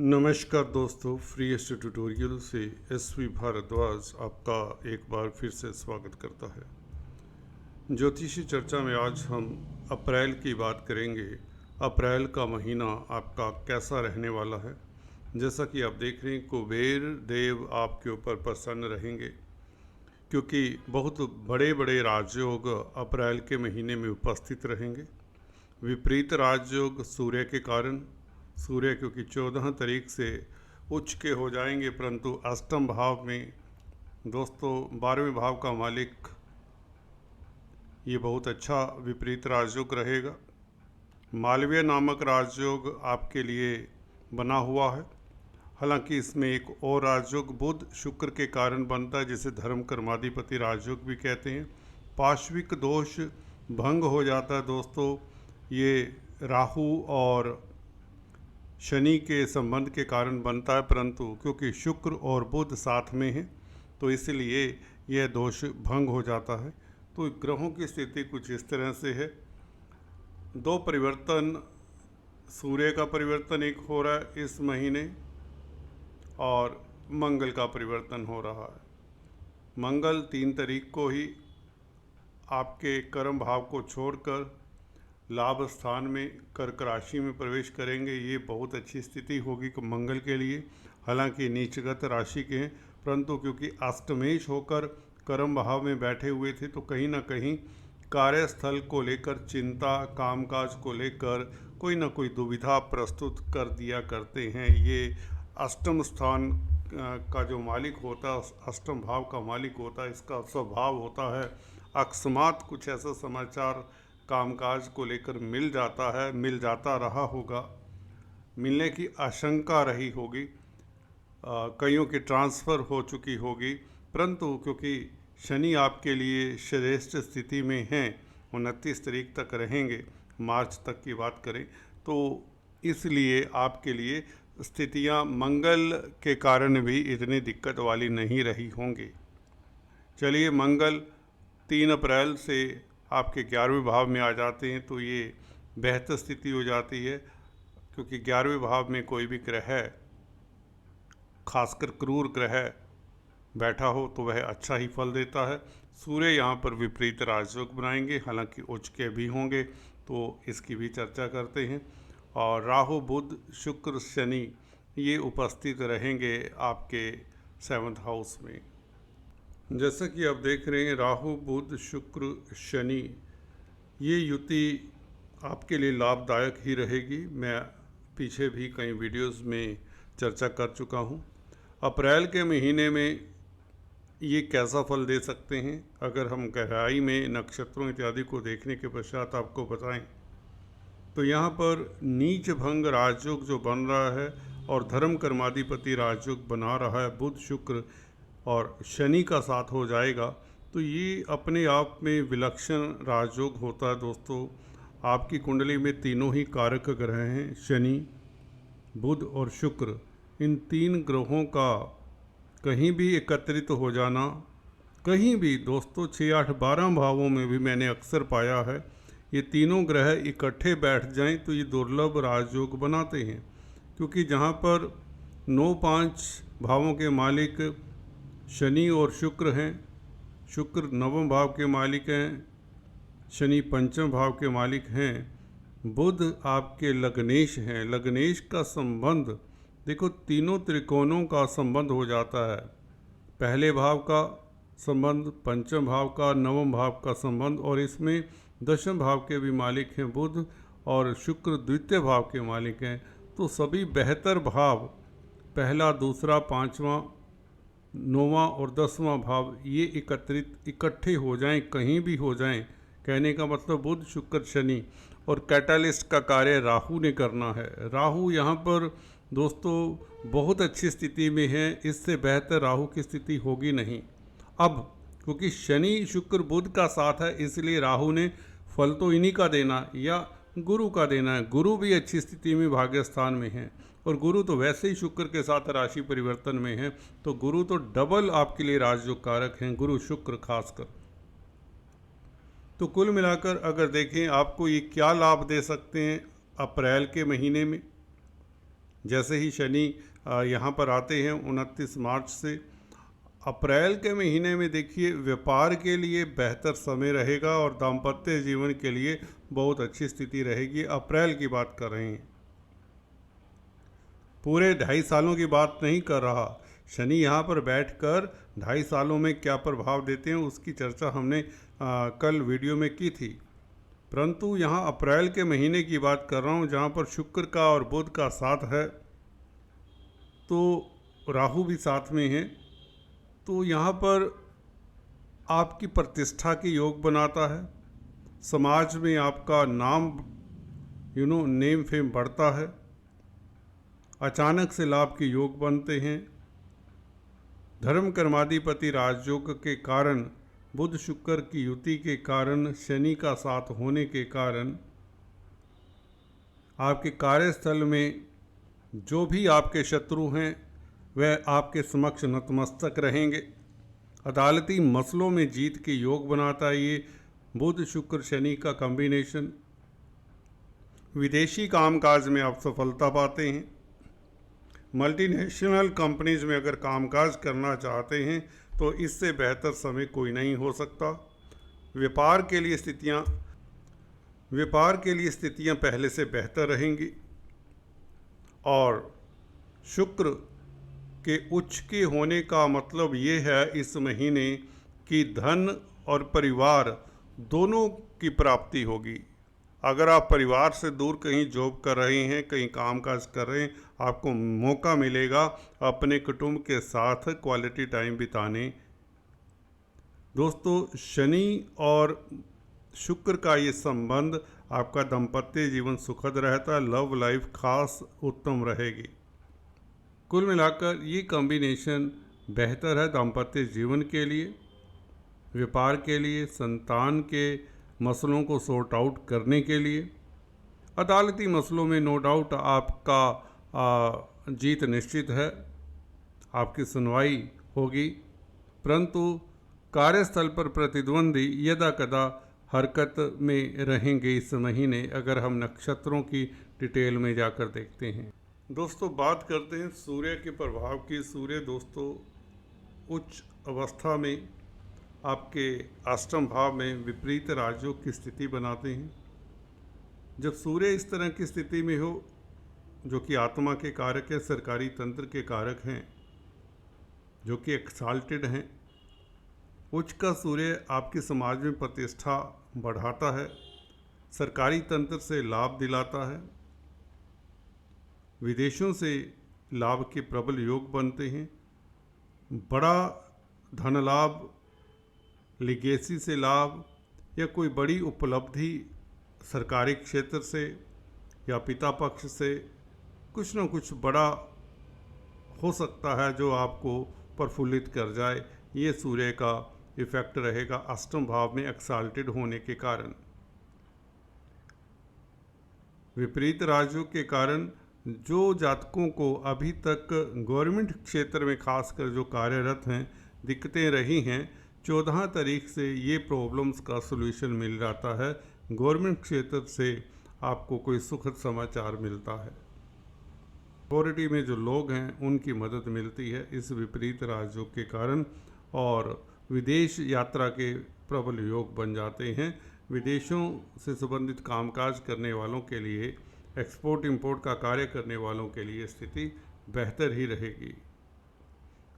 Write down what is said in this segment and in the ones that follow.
नमस्कार दोस्तों, free astro tutorial से एसवी भारद्वाज आपका एक बार फिर से स्वागत करता है। ज्योतिषी चर्चा में आज हम अप्रैल की बात करेंगे। अप्रैल का महीना आपका कैसा रहने वाला है। जैसा कि आप देख रहे हैं, कुबेर देव आपके ऊपर प्रसन्न रहेंगे क्योंकि बहुत बड़े बड़े राजयोग अप्रैल के महीने में उपस्थित रहेंगे। विपरीत राजयोग सूर्य के कारण, सूर्य क्योंकि 14 तारीख से उच्च के हो जाएंगे, परंतु अष्टम भाव में दोस्तों 12वें भाव का मालिक, ये बहुत अच्छा विपरीत राजयोग रहेगा। मालवीय नामक राजयोग आपके लिए बना हुआ है। हालांकि इसमें एक और राजयोग बुध शुक्र के कारण बनता है, जिसे धर्म कर्माधिपति राजयोग भी कहते हैं। पार्श्विक दोष भंग हो जाता है दोस्तों। ये राहु और शनि के संबंध के कारण बनता है, परंतु क्योंकि शुक्र और बुध साथ में हैं तो इसलिए यह दोष भंग हो जाता है। तो ग्रहों की स्थिति कुछ इस तरह से है। दो परिवर्तन, सूर्य का परिवर्तन एक हो रहा है इस महीने और मंगल का परिवर्तन हो रहा है। मंगल 3 तारीख को ही आपके कर्म भाव को छोड़कर लाभ स्थान में कर्क राशि में प्रवेश करेंगे। ये बहुत अच्छी स्थिति होगी मंगल के लिए। हालांकि नीचगत राशि के हैं, परंतु क्योंकि अष्टमेश होकर कर्म भाव में बैठे हुए थे तो कहीं ना कहीं कार्यस्थल को लेकर चिंता, कामकाज को लेकर कोई ना कोई दुविधा प्रस्तुत कर दिया करते हैं। ये अष्टम स्थान का जो मालिक होता है, अष्टम भाव का मालिक होता है, इसका स्वभाव होता है अकस्मात कुछ ऐसा समाचार कामकाज को लेकर मिल जाता है, मिल जाता रहा होगा, मिलने की आशंका रही होगी, कईयों की ट्रांसफ़र हो चुकी होगी, परंतु क्योंकि शनि आपके लिए श्रेष्ठ स्थिति में हैं, 29 तारीख तक रहेंगे, मार्च तक की बात करें तो इसलिए आपके लिए स्थितियां मंगल के कारण भी इतनी दिक्कत वाली नहीं रही होंगी। चलिए, मंगल 3 अप्रैल से आपके 11वें भाव में आ जाते हैं तो ये बेहतर स्थिति हो जाती है, क्योंकि 11वें भाव में कोई भी ग्रह, खासकर क्रूर ग्रह बैठा हो तो वह अच्छा ही फल देता है। सूर्य यहाँ पर विपरीत राजयोग बनाएंगे, हालांकि उच्च के भी होंगे तो इसकी भी चर्चा करते हैं। और राहु, बुध, शुक्र, शनि ये उपस्थित रहेंगे आपके 7th हाउस में। जैसा कि आप देख रहे हैं, राहु, बुध, शुक्र, शनि ये युति आपके लिए लाभदायक ही रहेगी। मैं पीछे भी कई वीडियोस में चर्चा कर चुका हूं। अप्रैल के महीने में ये कैसा फल दे सकते हैं, अगर हम गहराई में नक्षत्रों इत्यादि को देखने के पश्चात आपको बताएं तो यहाँ पर नीच भंग राजयोग जो बन रहा है और धर्म कर्माधिपति राजयोग बना रहा है, बुध, शुक्र और शनि का साथ हो जाएगा, तो ये अपने आप में विलक्षण राजयोग होता है दोस्तों। आपकी कुंडली में तीनों ही कारक ग्रह हैं, शनि, बुध और शुक्र। इन 3 ग्रहों का कहीं भी एकत्रित हो जाना, कहीं भी दोस्तों 6, 8, 12 भावों में भी मैंने अक्सर पाया है, ये तीनों ग्रह इकट्ठे बैठ जाएं तो ये दुर्लभ राजयोग बनाते हैं। क्योंकि जहाँ पर 9, 5 भावों के मालिक शनि और शुक्र हैं, शुक्र 9वें भाव के मालिक हैं, शनि 5वें भाव के मालिक हैं, बुध आपके लग्नेश हैं। लग्नेश का संबंध देखो, तीनों त्रिकोणों का संबंध हो जाता है। पहले भाव का संबंध, 5वें भाव का, 9वें भाव का संबंध, और इसमें 10वें भाव के भी मालिक हैं बुध, और शुक्र द्वितीय भाव के मालिक हैं। तो सभी बेहतर भाव, पहला, दूसरा, 5वां, 9वां और 10वां भाव ये इकट्ठे हो जाएं, कहीं भी हो जाएं, कहने का मतलब बुध, शुक्र, शनि। और कैटालिस्ट का कार्य राहु ने करना है। राहु यहाँ पर दोस्तों बहुत अच्छी स्थिति में है, इससे बेहतर राहु की स्थिति होगी नहीं। अब क्योंकि शनि, शुक्र, बुध का साथ है, इसलिए राहु ने फल तो इन्हीं का देना या गुरु का देना है। गुरु भी अच्छी स्थिति में भाग्य स्थान में है, और गुरु तो वैसे ही शुक्र के साथ राशि परिवर्तन में है, तो गुरु तो डबल आपके लिए राजयोग कारक हैं, गुरु शुक्र खासकर। तो कुल मिलाकर अगर देखें आपको ये क्या लाभ दे सकते हैं अप्रैल के महीने में, जैसे ही शनि यहाँ पर आते हैं 29 मार्च से, अप्रैल के महीने में देखिए व्यापार के लिए बेहतर समय रहेगा और दाम्पत्य जीवन के लिए बहुत अच्छी स्थिति रहेगी। अप्रैल की बात कर रहे हैं, पूरे 2.5 सालों की बात नहीं कर रहा। शनि यहाँ पर बैठकर 2.5 सालों में क्या प्रभाव देते हैं उसकी चर्चा हमने कल वीडियो में की थी, परंतु यहाँ अप्रैल के महीने की बात कर रहा हूँ जहाँ पर शुक्र का और बुध का साथ है, तो राहु भी साथ में है, तो यहाँ पर आपकी प्रतिष्ठा के योग बनाता है। समाज में आपका नाम नेम फेम बढ़ता है। अचानक से लाभ के योग बनते हैं। धर्म कर्माधिपति राजयोग के कारण, बुध शुक्र की युति के कारण, शनि का साथ होने के कारण आपके कार्यस्थल में जो भी आपके शत्रु हैं वह आपके समक्ष नतमस्तक रहेंगे। अदालती मसलों में जीत के योग बनाता है ये बुध शुक्र शनि का कॉम्बिनेशन। विदेशी कामकाज में आप सफलता पाते हैं। मल्टीनेशनल कंपनीज में अगर कामकाज करना चाहते हैं तो इससे बेहतर समय कोई नहीं हो सकता। व्यापार के लिए स्थितियां पहले से बेहतर रहेंगी और शुक्र के उच्च के होने का मतलब ये है इस महीने कि धन और परिवार दोनों की प्राप्ति होगी। अगर आप परिवार से दूर कहीं जॉब कर रहे हैं, कहीं कामकाज कर रहे हैं, आपको मौका मिलेगा अपने कुटुंब के साथ क्वालिटी टाइम बिताने। दोस्तों, शनि और शुक्र का ये संबंध आपका दाम्पत्य जीवन सुखद रहता है, लव लाइफ खास उत्तम रहेगी। कुल मिलाकर ये कॉम्बिनेशन बेहतर है दाम्पत्य जीवन के लिए, व्यापार के लिए, संतान के मसलों को सॉर्ट आउट करने के लिए। अदालती मसलों में नो डाउट आपका जीत निश्चित है, आपकी सुनवाई होगी, परंतु कार्यस्थल पर प्रतिद्वंदी यदा कदा हरकत में रहेंगे इस महीने, अगर हम नक्षत्रों की डिटेल में जाकर देखते हैं। दोस्तों, बात करते हैं सूर्य के प्रभाव की। सूर्य दोस्तों उच्च अवस्था में आपके अष्टम भाव में विपरीत राजयोग की स्थिति बनाते हैं। जब सूर्य इस तरह की स्थिति में हो, जो कि आत्मा के कारक है, सरकारी तंत्र के कारक हैं, जो कि एक्साल्टेड हैं, उच्च का सूर्य आपके समाज में प्रतिष्ठा बढ़ाता है, सरकारी तंत्र से लाभ दिलाता है, विदेशों से लाभ के प्रबल योग बनते हैं, बड़ा धन लाभ, लिगेसी से लाभ या कोई बड़ी उपलब्धि सरकारी क्षेत्र से या पिता पक्ष से कुछ न कुछ बड़ा हो सकता है जो आपको प्रफुल्लित कर जाए। ये सूर्य का इफेक्ट रहेगा अष्टम भाव में एक्साल्टेड होने के कारण। विपरीत राजयोग के कारण जो जातकों को अभी तक गवर्नमेंट क्षेत्र में खासकर जो कार्यरत हैं दिक्कतें रही हैं, 14 तारीख से ये प्रॉब्लम्स का सलूशन मिल जाता है। गवर्नमेंट क्षेत्र से आपको कोई सुखद समाचार मिलता है, अथॉरिटी में जो लोग हैं उनकी मदद मिलती है इस विपरीत राजयोग के कारण, और विदेश यात्रा के प्रबल योग बन जाते हैं। विदेशों से संबंधित कामकाज करने वालों के लिए, एक्सपोर्ट इंपोर्ट का कार्य करने वालों के लिए स्थिति बेहतर ही रहेगी।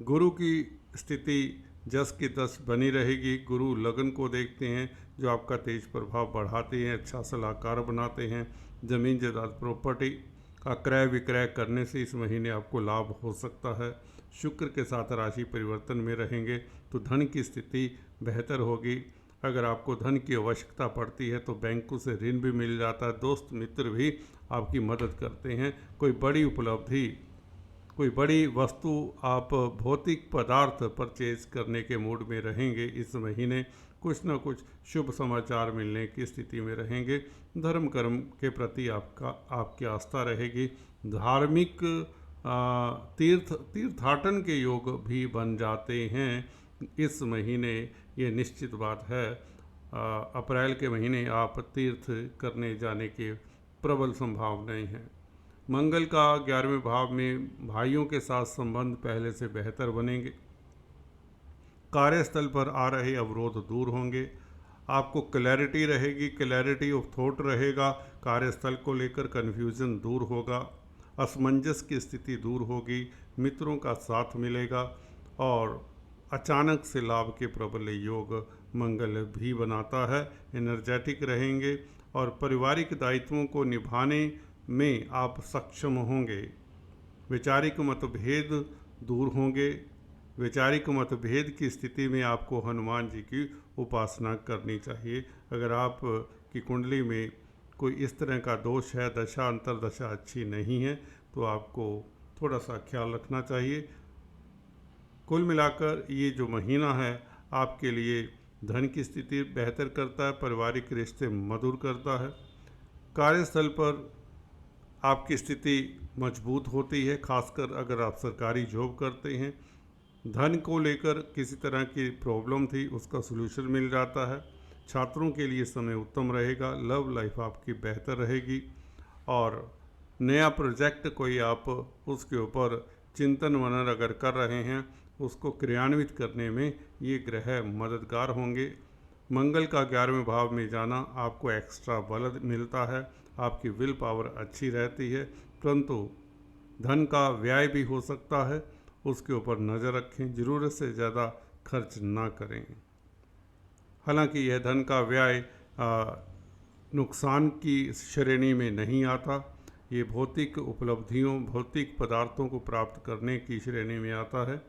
गुरु की स्थिति जस की तस बनी रहेगी। गुरु लगन को देखते हैं जो आपका तेज प्रभाव बढ़ाते हैं, अच्छा सलाहकार बनाते हैं। ज़मीन जायदाद प्रॉपर्टी का क्रय विक्रय करने से इस महीने आपको लाभ हो सकता है। शुक्र के साथ राशि परिवर्तन में रहेंगे तो धन की स्थिति बेहतर होगी। अगर आपको धन की आवश्यकता पड़ती है तो बैंकों से ऋण भी मिल जाता है। दोस्त मित्र भी आपकी मदद करते हैं। कोई बड़ी उपलब्धि, कोई बड़ी वस्तु, आप भौतिक पदार्थ परचेज करने के मूड में रहेंगे इस महीने। कुछ न कुछ शुभ समाचार मिलने की स्थिति में रहेंगे। धर्म कर्म के प्रति आपकी आस्था रहेगी। धार्मिक तीर्थाटन के योग भी बन जाते हैं इस महीने, ये निश्चित बात है। अप्रैल के महीने आप तीर्थ करने जाने की प्रबल संभावनाएं हैं। मंगल का 11वें भाव में भाइयों के साथ संबंध पहले से बेहतर बनेंगे। कार्यस्थल पर आ रहे अवरोध दूर होंगे। आपको क्लैरिटी रहेगी, क्लैरिटी ऑफ थॉट रहेगा। कार्यस्थल को लेकर कन्फ्यूज़न दूर होगा, असमंजस की स्थिति दूर होगी, मित्रों का साथ मिलेगा और अचानक से लाभ के प्रबल योग मंगल भी बनाता है। एनर्जेटिक रहेंगे और पारिवारिक दायित्वों को निभाने में आप सक्षम होंगे। वैचारिक मतभेद दूर होंगे। वैचारिक मतभेद की स्थिति में आपको हनुमान जी की उपासना करनी चाहिए। अगर आप की कुंडली में कोई इस तरह का दोष है, दशा अंतरदशा अच्छी नहीं है, तो आपको थोड़ा सा ख्याल रखना चाहिए। कुल मिलाकर ये जो महीना है आपके लिए धन की स्थिति बेहतर करता है, पारिवारिक रिश्ते मधुर करता है, कार्यस्थल पर आपकी स्थिति मजबूत होती है, खासकर अगर आप सरकारी जॉब करते हैं। धन को लेकर किसी तरह की प्रॉब्लम थी, उसका सलूशन मिल जाता है। छात्रों के लिए समय उत्तम रहेगा। लव लाइफ आपकी बेहतर रहेगी और नया प्रोजेक्ट कोई आप उसके ऊपर चिंतन मनन अगर कर रहे हैं, उसको क्रियान्वित करने में ये ग्रह मददगार होंगे। मंगल का 11वें भाव में जाना आपको एक्स्ट्रा बल मिलता है, आपकी विल पावर अच्छी रहती है, परंतु धन का व्यय भी हो सकता है, उसके ऊपर नज़र रखें। ज़रूरत से ज़्यादा खर्च ना करें। हालांकि यह धन का व्यय नुकसान की श्रेणी में नहीं आता, ये भौतिक उपलब्धियों, भौतिक पदार्थों को प्राप्त करने की श्रेणी में आता है।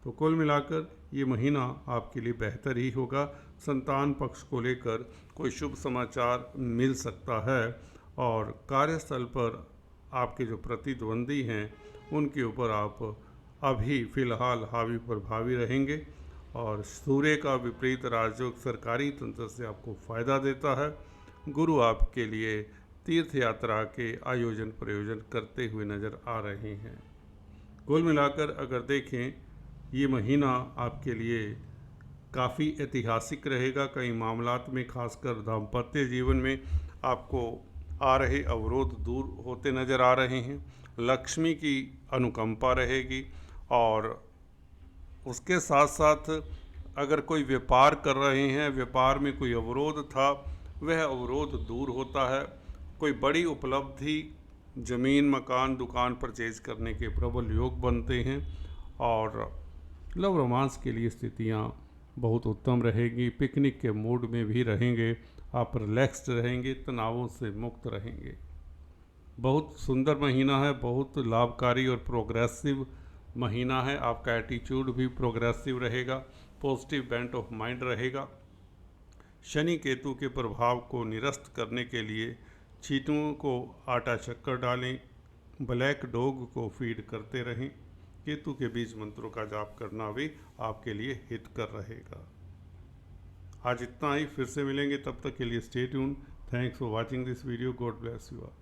तो कुल मिलाकर ये महीना आपके लिए बेहतर ही होगा। संतान पक्ष को लेकर कोई शुभ समाचार मिल सकता है और कार्यस्थल पर आपके जो प्रतिद्वंदी हैं उनके ऊपर आप अभी फ़िलहाल हावी प्रभावी रहेंगे और सूर्य का विपरीत राजयोग सरकारी तंत्र से आपको फ़ायदा देता है। गुरु आपके लिए तीर्थ यात्रा के आयोजन प्रयोजन करते हुए नज़र आ रहे हैं। कुल मिलाकर अगर देखें, ये महीना आपके लिए काफ़ी ऐतिहासिक रहेगा। कई मामलात में, खासकर दाम्पत्य जीवन में, आपको आ रहे अवरोध दूर होते नज़र आ रहे हैं। लक्ष्मी की अनुकंपा रहेगी और उसके साथ साथ अगर कोई व्यापार कर रहे हैं, व्यापार में कोई अवरोध था, वह अवरोध दूर होता है। कोई बड़ी उपलब्धि, ज़मीन, मकान, दुकान परचेज करने के प्रबल योग बनते हैं और लव रोमांस के लिए स्थितियाँ बहुत उत्तम रहेगी। पिकनिक के मूड में भी रहेंगे, आप रिलैक्स्ड रहेंगे, तनावों से मुक्त रहेंगे। बहुत सुंदर महीना है, बहुत लाभकारी और प्रोग्रेसिव महीना है। आपका एटीट्यूड भी प्रोग्रेसिव रहेगा, पॉजिटिव बेंट ऑफ माइंड रहेगा। शनि केतु के प्रभाव को निरस्त करने के लिए चींटियों को आटा शक्कर डालें, ब्लैक डॉग को फीड करते रहें। केतु के बीज मंत्रों का जाप करना भी आपके लिए हितकर रहेगा। आज इतना ही, फिर से मिलेंगे, तब तक के लिए stay tune. Thanks for watching this video. God bless you all.